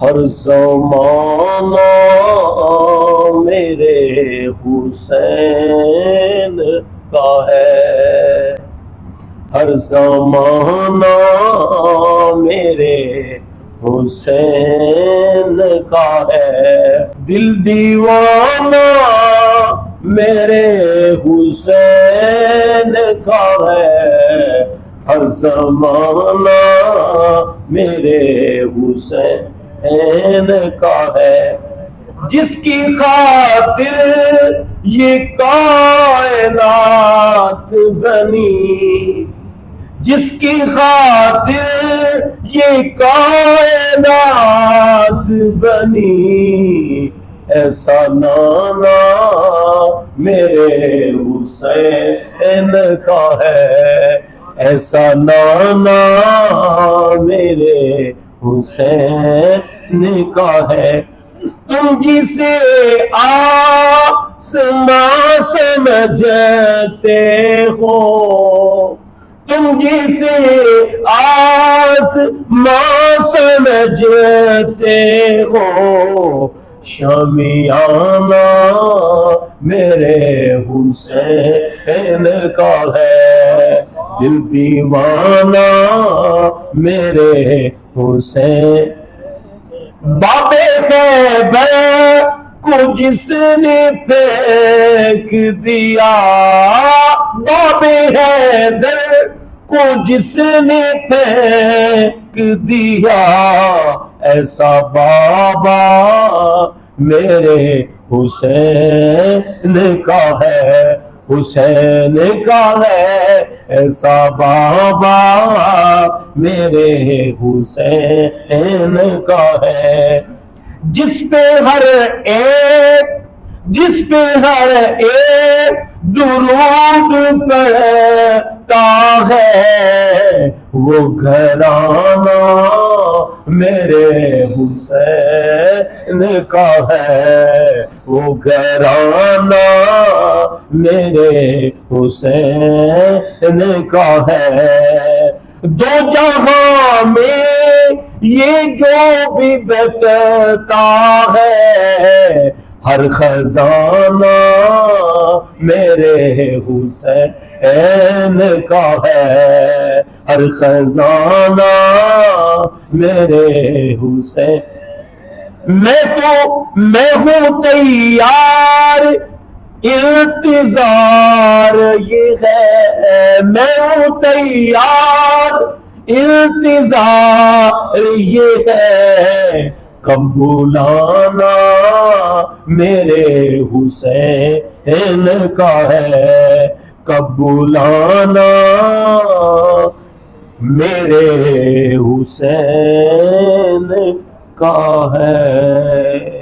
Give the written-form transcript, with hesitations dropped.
ہر زمانہ میرے حسین کا ہے، ہر زمانہ میرے حسین کا ہے، دل دیوانہ میرے حسین کا ہے، ہر زمانہ میرے حسین کا ہے، جس کی خاطر یہ کائنات بنی، جس کی خاطر یہ کائنات بنی، ایسا نانا میرے حسین کا ہے، ایسا نانا میرے حسین کا ہے، تم جسے آسماں سمجھتے ہو، تم جسے آسماں سمجھتے ہو، شامیانہ میرے حسین کا ہے، دل دیوانہ میرے حسین، باب خیبر کو جس نے پھینک دیا، باب حیدر کو جس نے پھینک دیا، ایسا بابا میرے حسین کا ہے، حسین کا ہے، ایسا بابا میرے حسین کا ہے، جس پہ ہر ایک درود پڑھتا ہے، وہ گھرانہ میرے حسین کا ہے، وہ گھرانہ میرے حسین کا ہے، دو جہاں میں یہ جو بھی بتتا ہے، ہر خزانہ میرے حسین کا ہے، ہر خزانہ میرے حسین، میں ہوں تیار، انتظار یہ ہے، میں ہوں تیار، انتظار یہ ہے، کب بلانا میرے حسین کا ہے، کب بلانا میرے حسین کا ہے۔